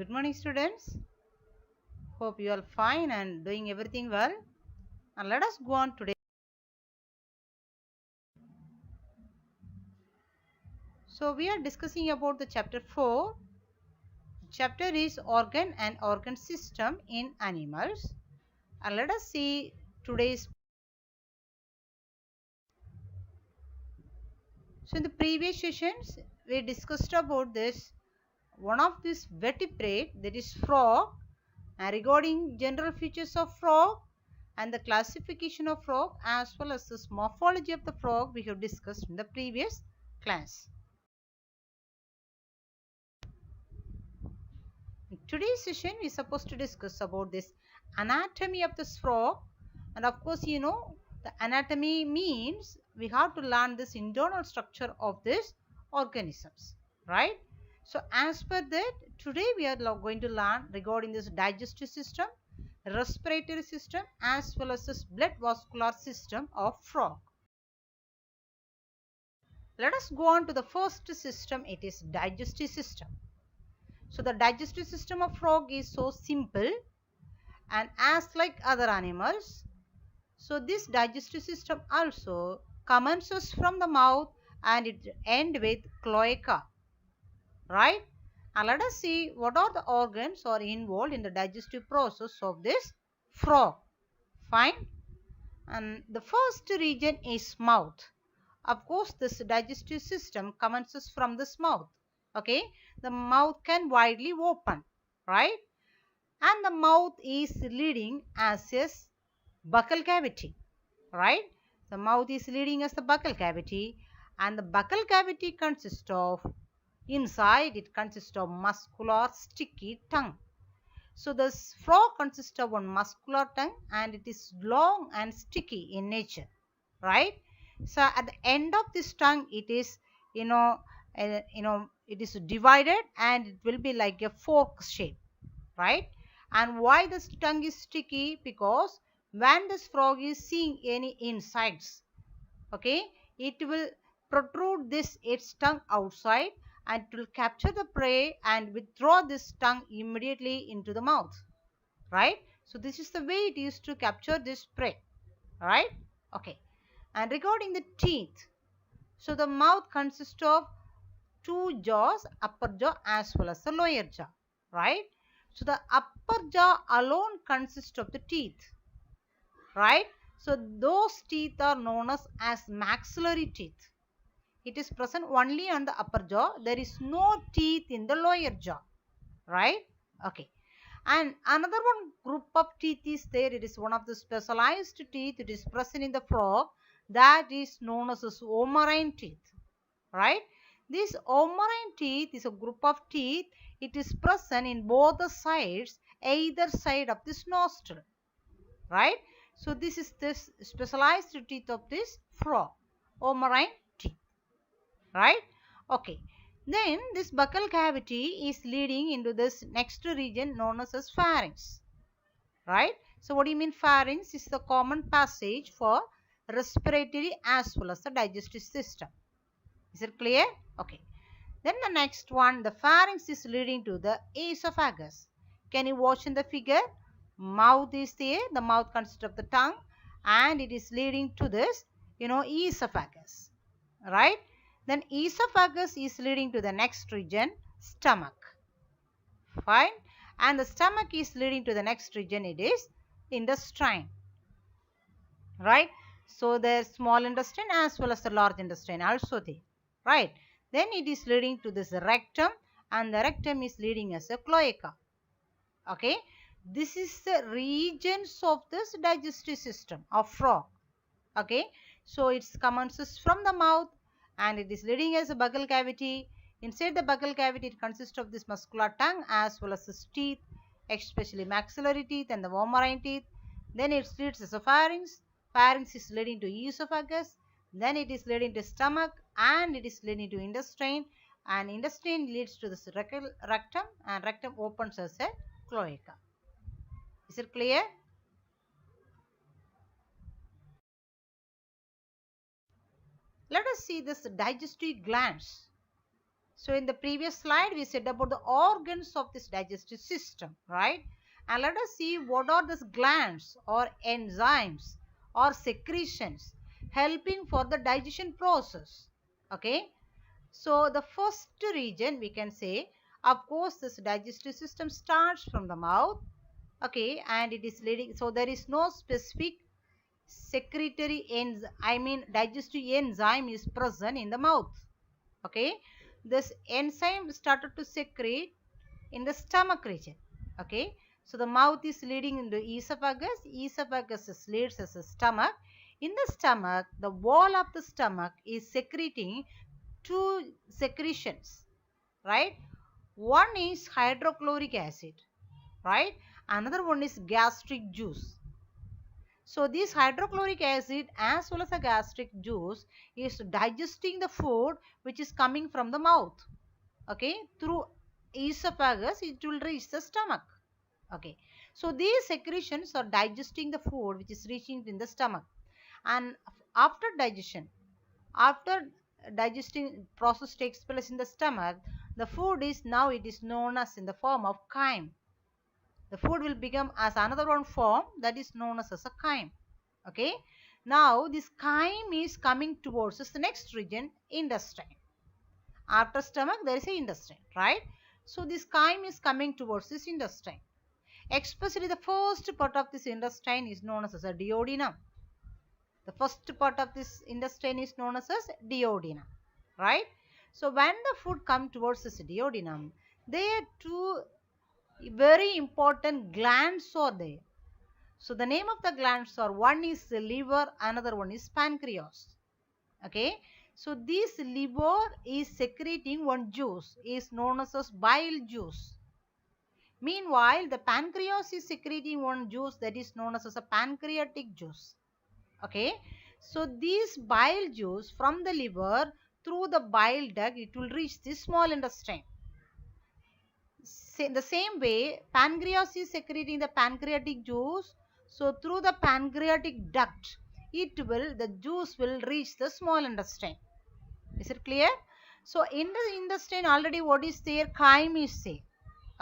Good morning, students. Hope you are fine and doing everything well. And let us go on today. So we are discussing about the chapter 4. Chapter is organ and organ system in animals. And let us see today's. So in the previous sessions we discussed about this one of this vertebrate, that is frog, and regarding general features of frog and the classification of frog as well as the morphology of the frog we have discussed in the previous class. In today's session we are supposed to discuss about this anatomy of this frog, and of course the anatomy means we have to learn this internal structure of these organisms, right? So as per that, today we are going to learn regarding this digestive system, respiratory system as well as this blood vascular system of frog. Let us go on to the first system, it is digestive system. So the digestive system of frog is so simple and as like other animals. So this digestive system also commences from the mouth and it ends with cloaca, right? And let us see what are the organs are involved in the digestive process of this frog. Fine. And the first region is mouth. Of course, this digestive system commences from this mouth. Okay, the mouth can widely open, right? And the mouth is leading as a buccal cavity, right? The mouth is leading as the buccal cavity, and the buccal cavity consists of, inside it consists of muscular sticky tongue. So this frog consists of one muscular tongue and it is long and sticky in nature, right? So at the end of this tongue it is it is divided and it will be like a fork shape, right? And why this tongue is sticky? Because when this frog is seeing any insects, okay, it will protrude this its tongue outside and it will capture the prey and withdraw this tongue immediately into the mouth, right? So this is the way it is to capture this prey, right? Okay. And regarding the teeth, so the mouth consists of two jaws, upper jaw as well as the lower jaw, right? So the upper jaw alone consists of the teeth, right? So those teeth are known as maxillary teeth. It is present only on the upper jaw. There is no teeth in the lower jaw, right? Okay. And another one group of teeth is there. It is one of the specialized teeth. It is present in the frog. That is known as omarine teeth, right? This omarine teeth is a group of teeth. It is present in both the sides, either side of this nostril, right? So this is this specialized teeth of this frog, omarine teeth, right? Okay. Then this buccal cavity is leading into this next region known as pharynx, right? So what do you mean pharynx? Is the common passage for respiratory as well as the digestive system. Is it clear? Okay. Then the next one, the pharynx is leading to the esophagus. Can you watch in the figure? Mouth is there. The mouth consists of the tongue and it is leading to this, esophagus, right? Then esophagus is leading to the next region, stomach. Fine. And the stomach is leading to the next region, it is intestine, right? So the small intestine as well as the large intestine also there, right? Then it is leading to this rectum and the rectum is leading as a cloaca. Okay. This is the regions of this digestive system of frog. Okay. So it commences from the mouth and it is leading as a buccal cavity. Inside the buccal cavity it consists of this muscular tongue as well as the teeth, especially maxillary teeth and the omarine teeth. Then it leads as a pharynx. Pharynx is leading to esophagus. Then it is leading to stomach and it is leading to intestine, and intestine leads to this rectum and rectum opens as a cloaca. Is it clear? Let us see this digestive glands. So in the previous slide, we said about the organs of this digestive system, right? And let us see what are these glands or enzymes or secretions helping for the digestion process. Okay. So the first region we can say, of course, this digestive system starts from the mouth. Okay. And it is leading. So there is no specific secretory digestive enzyme is present in the mouth. Okay, this enzyme started to secrete in the stomach region. Okay, so the mouth is leading into esophagus leads as a stomach. In the stomach, the wall of the stomach is secreting two secretions, right? One is hydrochloric acid, right? Another one is gastric juice. So this hydrochloric acid as well as the gastric juice is digesting the food which is coming from the mouth. Okay, through esophagus it will reach the stomach. Okay, so these secretions are digesting the food which is reaching in the stomach. And after digesting process takes place in the stomach, the food is now it is known as in the form of chyme. The food will become as another one form that is known as a chyme. Okay, now this chyme is coming towards the next region, intestine. After stomach there is a intestine, right? So this chyme is coming towards this intestine. Especially the first part of this intestine is known as a duodenum. The first part of this intestine is known as duodenum, right? So when the food comes towards this duodenum, there are two very important glands are there. So the name of the glands are, one is the liver, another one is pancreas. Okay, so this liver is secreting one juice is known as bile juice. Meanwhile, the pancreas is secreting one juice that is known as a pancreatic juice. Okay, so this bile juice from the liver through the bile duct it will reach the small intestine. The same way, pancreas is secreting the pancreatic juice. So through the pancreatic duct, the juice will reach the small intestine. Is it clear? So in the intestine already what is there? Chyme is there.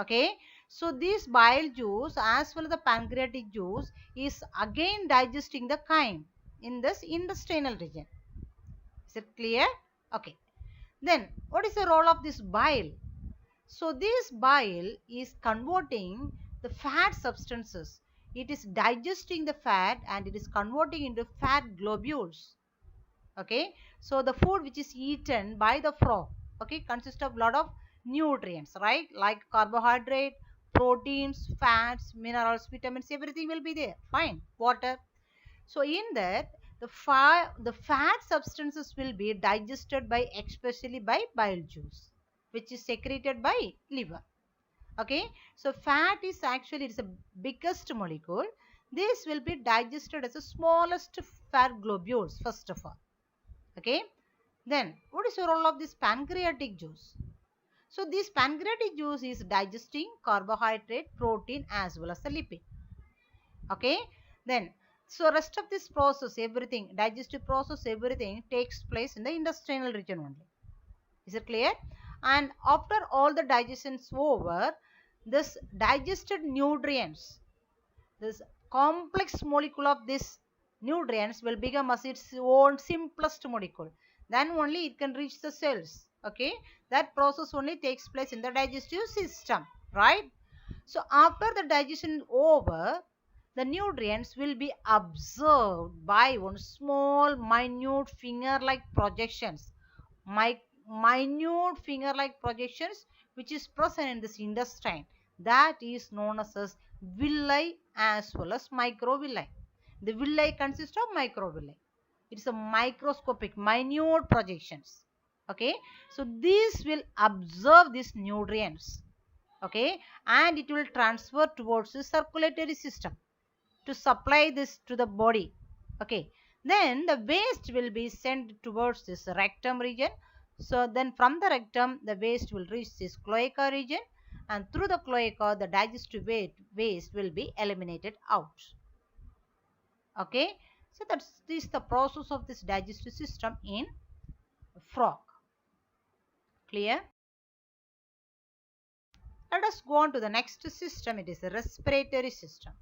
Okay. So this bile juice as well as the pancreatic juice is again digesting the chyme in this intestinal region. Is it clear? Okay. Then what is the role of this bile? So this bile is converting the fat substances. It is digesting the fat and it is converting into fat globules. Okay. So the food which is eaten by the frog, okay, consists of lot of nutrients, right? Like carbohydrate, proteins, fats, minerals, vitamins, everything will be there. Fine. Water. So in that the fat substances will be digested especially by bile juice, which is secreted by liver. Okay, so fat is actually it's a biggest molecule. This will be digested as the smallest fat globules first of all. Okay, then what is the role of this pancreatic juice? So this pancreatic juice is digesting carbohydrate, protein as well as the lipid. Okay, then so rest of this process, everything, digestive process, everything takes place in the intestinal region only. Is it clear? And after all the digestion is over, this digested nutrients, this complex molecule of this nutrients will become as its own simplest molecule. Then only it can reach the cells. Okay, that process only takes place in the digestive system, right? So after the digestion is over, the nutrients will be absorbed by one small minute finger-like projections. Minute finger-like projections which is present in this intestine, that is known as villi as well as microvilli. The villi consists of microvilli. It is a microscopic minute projections. Okay, so these will absorb these nutrients. Okay, and it will transfer towards the circulatory system to supply this to the body. Okay, then the waste will be sent towards this rectum region. So then from the rectum the waste will reach this cloaca region, and through the cloaca the digestive waste will be eliminated out. Okay, so that's this the process of this digestive system in frog. Clear? Let us go on to the next system. It is the respiratory system.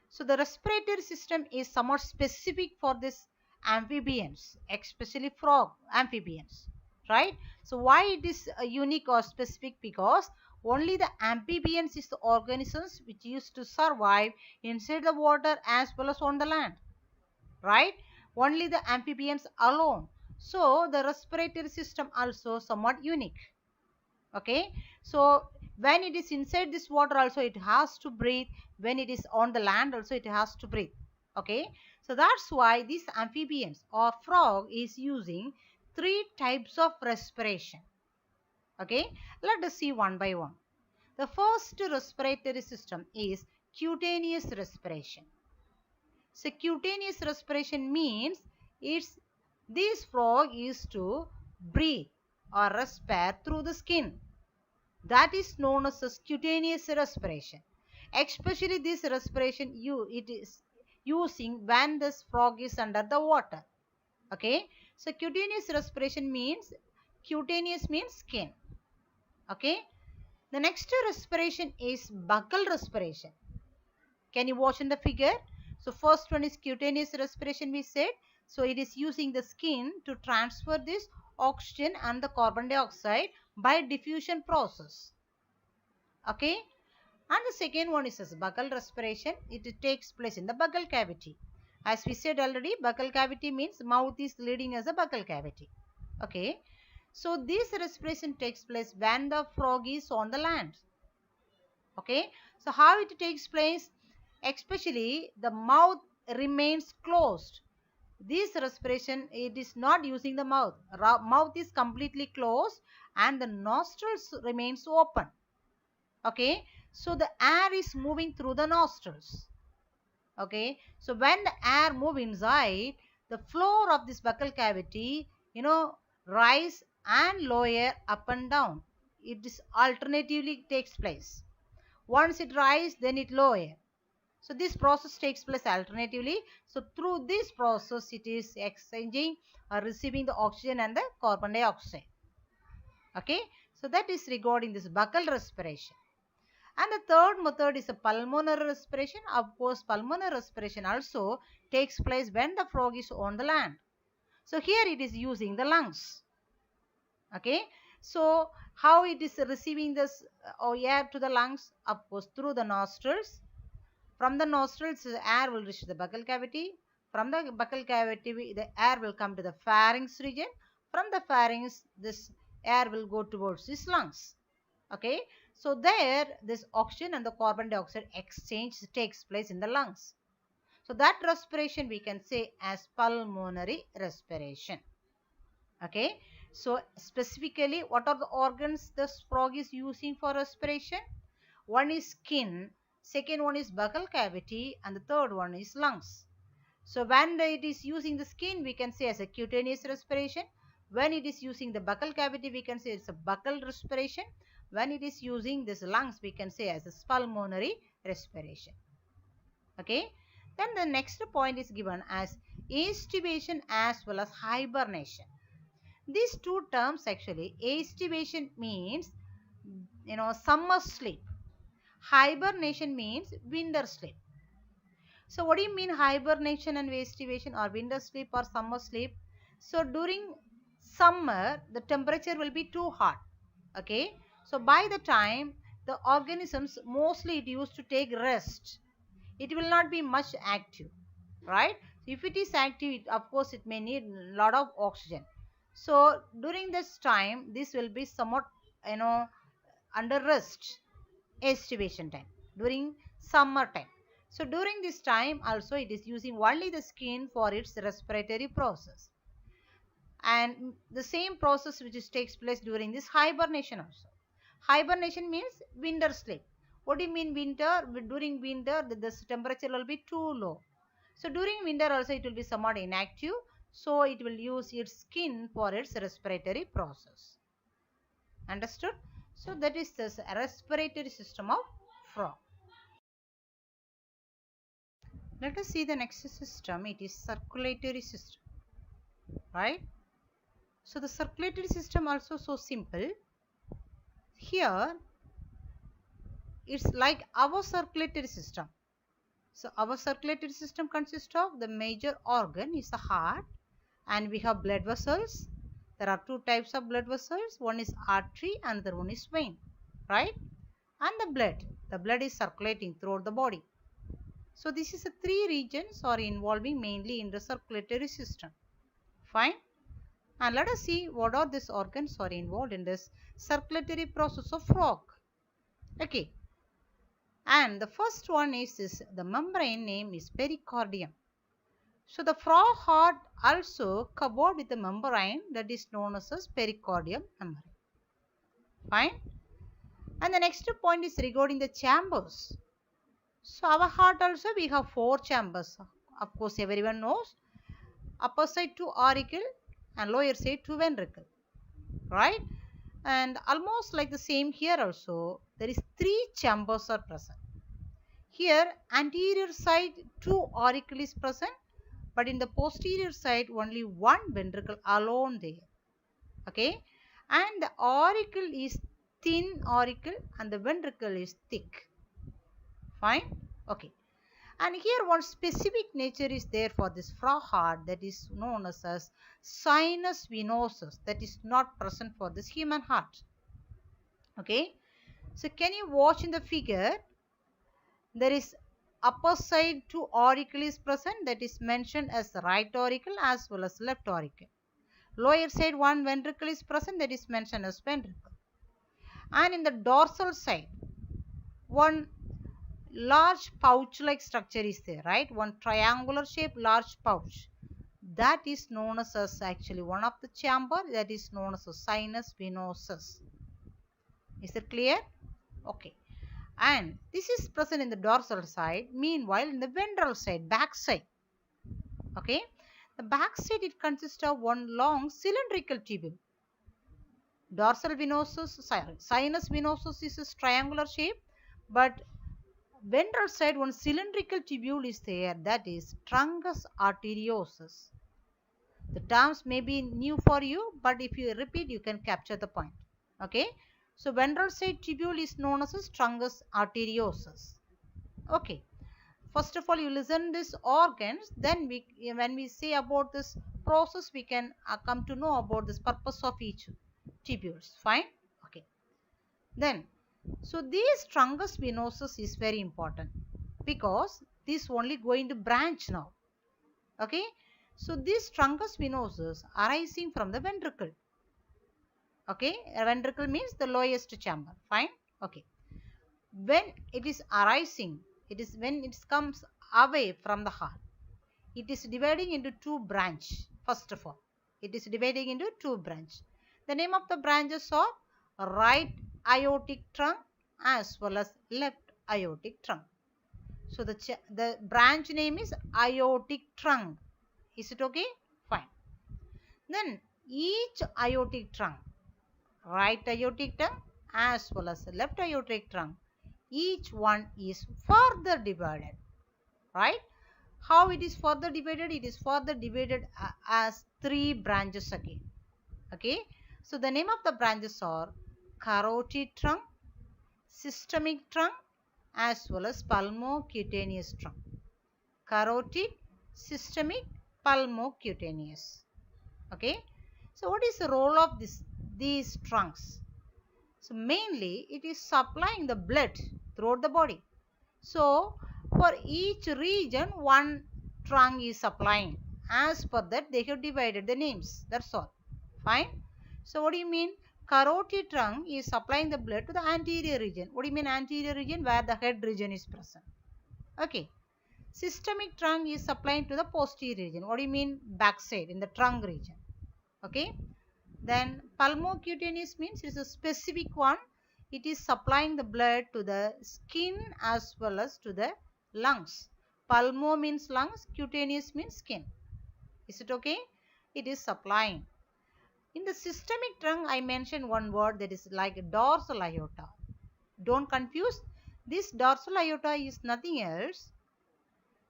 So the respiratory system is somewhat specific for this amphibians, especially frog amphibians, right? So why it is unique or specific? Because only the amphibians is the organisms which used to survive inside the water as well as on the land, right? Only the amphibians alone. So the respiratory system also somewhat unique. Okay, so when it is inside this water also it has to breathe, when it is on the land also it has to breathe. Okay, so that's why these amphibians or frog is using three types of respiration. Okay, let us see one by one. The first respiratory system is cutaneous respiration. So cutaneous respiration means it's this frog used to breathe or respire through the skin. That is known as cutaneous respiration. Especially this respiration it is using when this frog is under the water. Okay, so cutaneous respiration means, cutaneous means skin. Okay, the next respiration is buccal respiration. Can you watch in the figure? So first one is cutaneous respiration we said. So it is using the skin to transfer this oxygen and the carbon dioxide by diffusion process. Okay, and the second one is buccal respiration. It takes place in the buccal cavity. As we said already, buccal cavity means mouth is leading as a buccal cavity. Okay, so this respiration takes place when the frog is on the land. Okay, so how it takes place? Especially the mouth remains closed. This respiration, it is not using the mouth. Mouth is completely closed and the nostrils remains open. Okay, so the air is moving through the nostrils. Okay, so when the air move inside, the floor of this buccal cavity, rise and lower, up and down. It is alternatively takes place. Once it rise, then it lower. So this process takes place alternatively. So through this process, it is exchanging or receiving the oxygen and the carbon dioxide. Okay, so that is regarding this buccal respiration. And the third method is a pulmonary respiration. Of course, pulmonary respiration also takes place when the frog is on the land. So here it is using the lungs. Okay, so how it is receiving this air to the lungs? Of course, through the nostrils. From the nostrils, the air will reach the buccal cavity. From the buccal cavity, the air will come to the pharynx region. From the pharynx, this air will go towards these lungs. Okay, so there this oxygen and the carbon dioxide exchange takes place in the lungs. So that respiration we can say as pulmonary respiration. Okay, so specifically what are the organs this frog is using for respiration? One is skin, second one is buccal cavity, and the third one is lungs. So when it is using the skin, we can say as a cutaneous respiration. When it is using the buccal cavity, we can say it's a buccal respiration. When it is using this lungs, we can say as a pulmonary respiration. Okay, then the next point is given as aestivation as well as hibernation. These two terms actually, aestivation means summer sleep. Hibernation means winter sleep. So what do you mean hibernation and aestivation, or winter sleep or summer sleep? So during summer the temperature will be too hot. Okay, so by the time the organisms mostly it used to take rest, it will not be much active, right? If it is active, of course it may need a lot of oxygen. So during this time this will be somewhat under rest, aestivation time, during summer time. So during this time also it is using only the skin for its respiratory process, and the same process which takes place during this hibernation also. Hibernation means winter sleep. What do you mean winter? During winter this temperature will be too low. So during winter also it will be somewhat inactive. So it will use its skin for its respiratory process. Understood? So that is the respiratory system of frog. Let us see the next system. It is circulatory system, right? So the circulatory system also so simple. Here it's like our circulatory system. So our circulatory system consists of the major organ is the heart, and we have blood vessels. There are two types of blood vessels. One is artery, another one is vein, right? And the blood is circulating throughout the body. So this is the three regions are involving mainly in the circulatory system. Fine. And let us see what are these organs are involved in this circulatory process of frog. Okay. And the first one is this, the membrane name is pericardium. So the frog heart also covered with the membrane that is known as pericardium membrane. Fine. And the next point is regarding the chambers. So our heart also we have four chambers. Of course everyone knows. Upper side two auricle and lower side two ventricle. Right? And almost like the same here also, there is three chambers are present. Here anterior side two auricle is present, but in the posterior side only one ventricle alone there. Okay, and the auricle is thin auricle and the ventricle is thick. Fine. Okay. And here one specific nature is there for this frog heart, that is known as sinus venosus, that is not present for this human heart. Okay. So can you watch in the figure? There is upper side two auricle is present, that is mentioned as right auricle as well as left auricle. Lower side one ventricle is present, that is mentioned as ventricle. And in the dorsal side one large pouch like structure is there, right? One triangular shaped large pouch, that is known as actually one of the chamber, that is known as sinus venosus. Is it clear? Okay. And this is present in the dorsal side. Meanwhile in the ventral side, back side, okay, the back side it consists of one long cylindrical tubule. Dorsal venosus, sinus venosus is a triangular shape, but ventral side one cylindrical tubule is there, that is truncus arteriosus. The terms may be new for you, but if you repeat you can capture the point. Okay. So ventral side tubule is known as truncus arteriosus. Okay. First of all you listen these organs, then when we say about this process we can come to know about this purpose of each tubules. Fine. Okay. Then so this truncus venosus is very important because this only going to branch now. Okay. So this truncus venosus arising from the ventricle. Okay. A ventricle means the lowest chamber. Fine. Okay. When it is arising, it is when it comes away from the heart, it is dividing into two branches. First of all, it is dividing into two branches. The name of the branches are right aortic trunk as well as left aortic trunk. So the branch name is aortic trunk. Is it okay? Fine. Then each aortic trunk, right aortic trunk as well as left aortic trunk, each one is further divided. Right? How it is further divided? It is further divided as three branches again. Okay. So the name of the branches are carotid trunk, systemic trunk as well as pulmocutaneous trunk. Carotid, systemic, pulmocutaneous. Okay. So what is the role of these trunks? So mainly it is supplying the blood throughout the body. So for each region one trunk is supplying. As per that they have divided the names. That's all. Fine. So what do you mean? Carotid trunk is supplying the blood to the anterior region. What do you mean anterior region? Where the head region is present. Okay. Systemic trunk is supplying to the posterior region. What do you mean? Backside in the trunk region. Okay. Then pulmocutaneous means it is a specific one. It is supplying the blood to the skin as well as to the lungs. Pulmo means lungs, cutaneous means skin. Is it okay? It is supplying. In the systemic trunk, I mentioned one word that is like dorsal aorta. Don't confuse. This dorsal aorta is nothing else.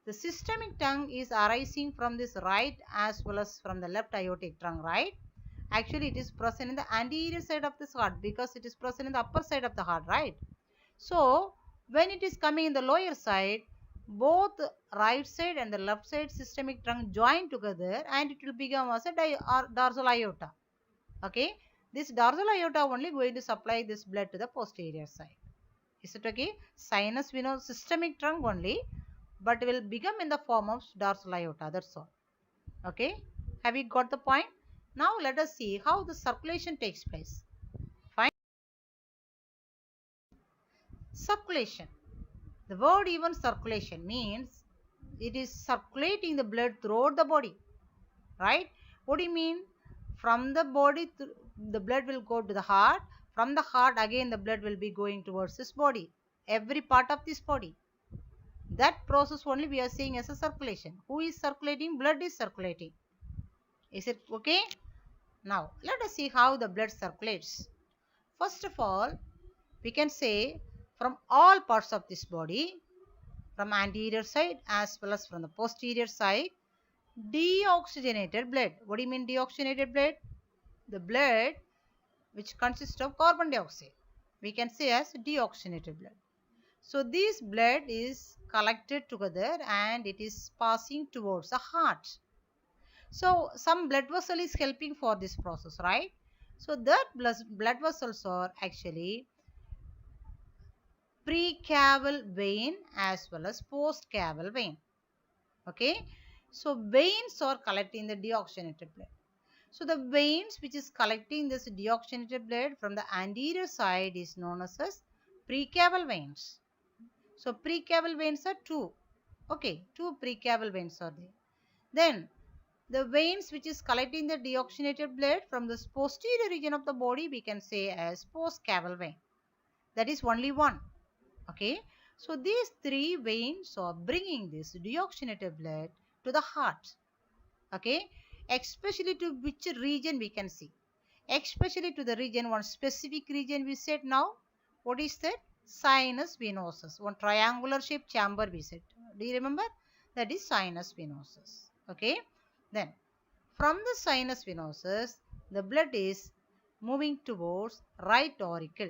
The systemic trunk is arising from this right as well as from the left aortic trunk, right? Actually, it is present in the anterior side of this heart because it is present in the upper side of the heart, right? So, When it is coming in the lower side, both right side and the left side systemic trunk join together and it will become as a dorsal aorta. Okay, this dorsal aorta only going to supply this blood to the posterior side. Is it okay? Sinus venous systemic trunk only, but will become in the form of dorsal aorta. That's all. Okay, have you got the point? Now let us see how the circulation takes place. Fine. Circulation. The word even circulation means it is circulating the blood throughout the body, right? What do you mean? From the body, the blood will go to the heart. From the heart, again the blood will be going towards this body, every part of this body. That process only we are seeing as a circulation. Who is circulating? Blood is circulating. Is it okay? Now, let us see how the blood circulates. First of all, we can say from all parts of this body, from anterior side as well as from the posterior side, deoxygenated blood. What do you mean deoxygenated blood? The blood which consists of carbon dioxide. We can say as deoxygenated blood. So this blood is collected together and it is passing towards the heart. So some blood vessel is helping for this process, right? So that blood vessels are actually pre-caval vein as well as post-caval vein. Okay, so veins are collecting the deoxygenated blood. So the veins which is collecting this deoxygenated blood from the anterior side is known as precaval veins. So precaval veins are two. Okay, two precaval veins are there. Then the veins which is collecting the deoxygenated blood from the posterior region of the body we can say as postcaval vein. That is only one. Okay, so these three veins are bringing this deoxygenated blood to the heart. Okay, especially to which region we can see, especially to the region, one specific region we said now. What is that? Sinus venosus, one triangular shaped chamber we said. Do you remember? That is sinus venosus. Okay, then from the sinus venosus the blood is moving towards right auricle.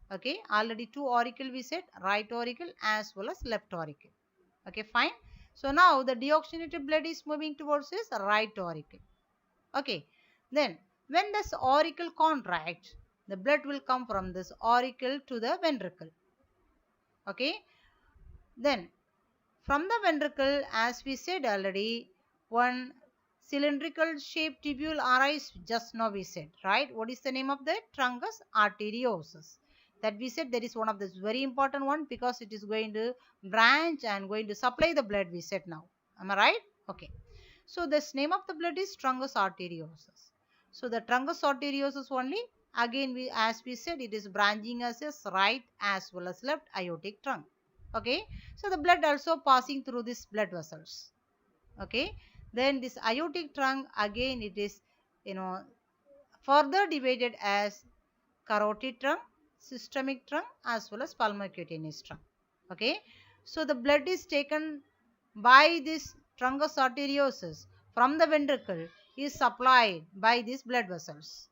Okay, already two auricle we said, right auricle as well as left auricle. Okay, fine. So now the deoxygenated blood is moving towards this right auricle. Okay, then when this auricle contracts, the blood will come from this auricle to the ventricle. Okay, then from the ventricle, as we said already, one cylindrical shaped tubule arise just now we said, right? What is the name of that? Truncus arteriosus. That we said that is one of the very important one because it is going to branch and going to supply the blood we said now. Am I right? Okay. So this name of the blood is truncus arteriosus. So the truncus arteriosus only, again we as we said it is branching as a right as well as left aortic trunk. Okay, so the blood also passing through these blood vessels. Okay, then this aortic trunk again it is further divided as carotid trunk, systemic trunk as well as pulmocutaneous trunk. Okay, so the blood is taken by this truncus arteriosus from the ventricle is supplied by these blood vessels.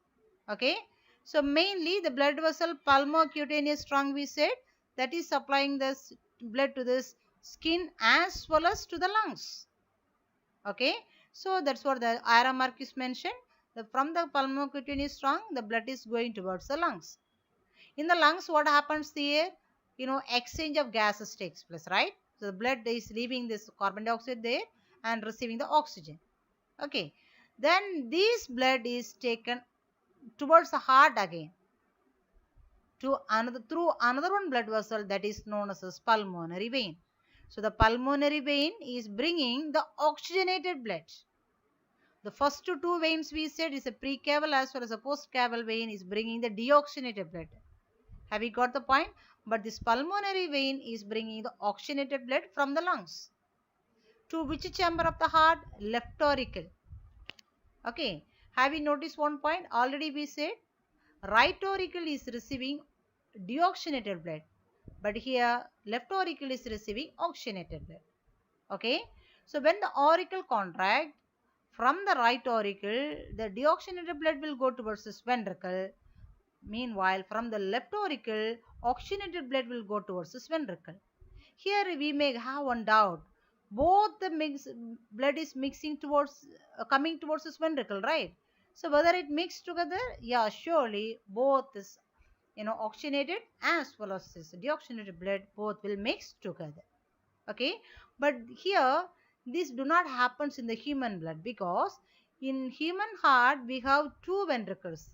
Okay, so mainly the blood vessel pulmocutaneous trunk we said that is supplying this blood to this skin as well as to the lungs. Okay, so that's what the arrow mark is mentioned. From the pulmocutaneous trunk the blood is going towards the lungs. In the lungs what happens there? Exchange of gases takes place, right? So the blood is leaving this carbon dioxide there and receiving the oxygen. Okay, then this blood is taken towards the heart again to through another one blood vessel that is known as pulmonary vein. So the pulmonary vein is bringing the oxygenated blood. The first two veins we said is a precaval as well as a postcaval vein is bringing the deoxygenated blood. Have you got the point? But this pulmonary vein is bringing the oxygenated blood from the lungs. To which chamber of the heart? Left auricle. Okay. Have you noticed one point? Already we said right auricle is receiving deoxygenated blood. But here left auricle is receiving oxygenated blood. Okay. So when the auricle contract, from the right auricle, the deoxygenated blood will go towards this ventricle. Meanwhile, from the left auricle, oxygenated blood will go towards this ventricle. Here we may have one doubt. Both the blood is mixing towards, coming towards this ventricle, right? So whether it mixed together, yeah, surely both is, oxygenated as well as this deoxygenated blood, both will mix together. Okay, but here this do not happens in the human blood, because in human heart we have two ventricles,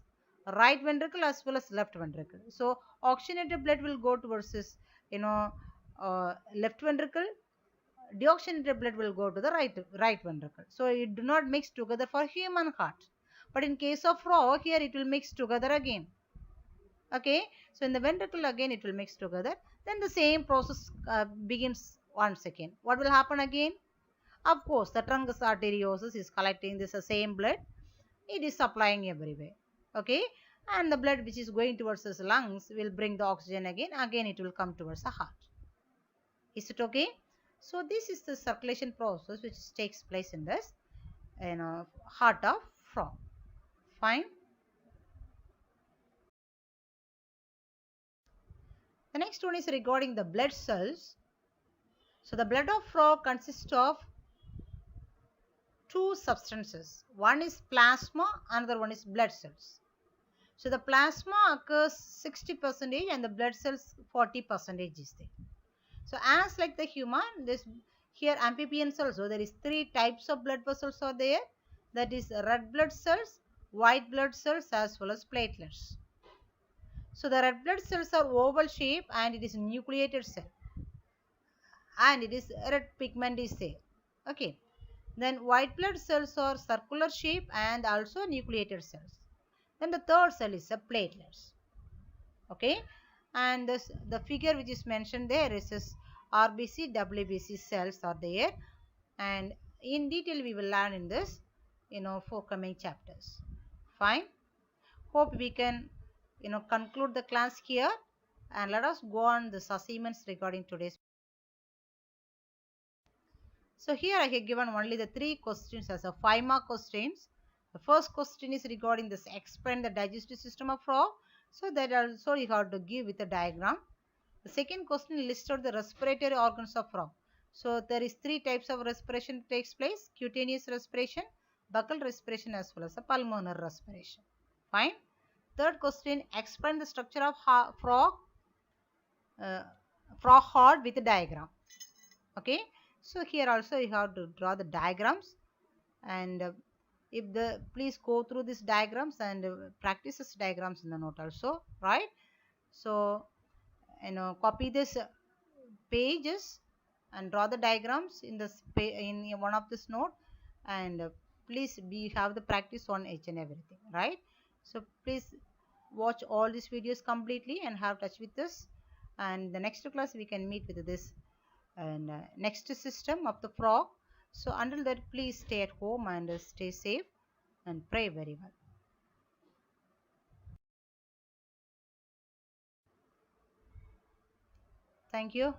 right ventricle as well as left ventricle. So oxygenated blood will go towards this, you know left ventricle. Deoxygenated blood will go to the right ventricle. So it do not mix together for human heart, but in case of frog, here it will mix together again. Okay, so in the ventricle again it will mix together. Then the same process begins once again. What will happen again? Of course, the truncus arteriosus is collecting this same blood. It is supplying everywhere. Okay, and the blood which is going towards the lungs will bring the oxygen again. Again it will come towards the heart. Is it okay? So this is the circulation process which takes place in this, heart of frog. Fine. The next one is regarding the blood cells. So the blood of frog consists of two substances. One is plasma, another one is blood cells. So the plasma occurs 60% and the blood cells 40% is there. So as like the human, this here amphibians also, there is three types of blood vessels are there. That is red blood cells, white blood cells as well as platelets. So the red blood cells are oval shape and it is nucleated cell, and it is red pigment is there. Okay, then white blood cells are circular shape and also nucleated cells. Then the third cell is a platelets. Okay, and this, the figure which is mentioned there is this RBC, WBC cells are there, and in detail we will learn in this, forthcoming chapters. Fine. Hope we can, conclude the class here, and let us go on the assignments regarding today's. So here I have given only the 3 questions as a 5-mark questions. The first question is regarding this, explain the digestive system of frog. So that also you have to give with a diagram. The second question listed the respiratory organs of frog. So there is 3 types of respiration takes place: cutaneous respiration, buccal respiration as well as a pulmonary respiration. Fine. Third question, explain the structure of frog heart with a diagram. Okay. So here also you have to draw the diagrams, and please go through these diagrams and practice these diagrams in the note also, right? So copy this pages and draw the diagrams in this in one of this note, and please we have the practice on each and everything, right? So please watch all these videos completely and have touch with this, and the next class we can meet with this and next system of the frog. So until that, please stay at home and stay safe and pray very well. Thank you.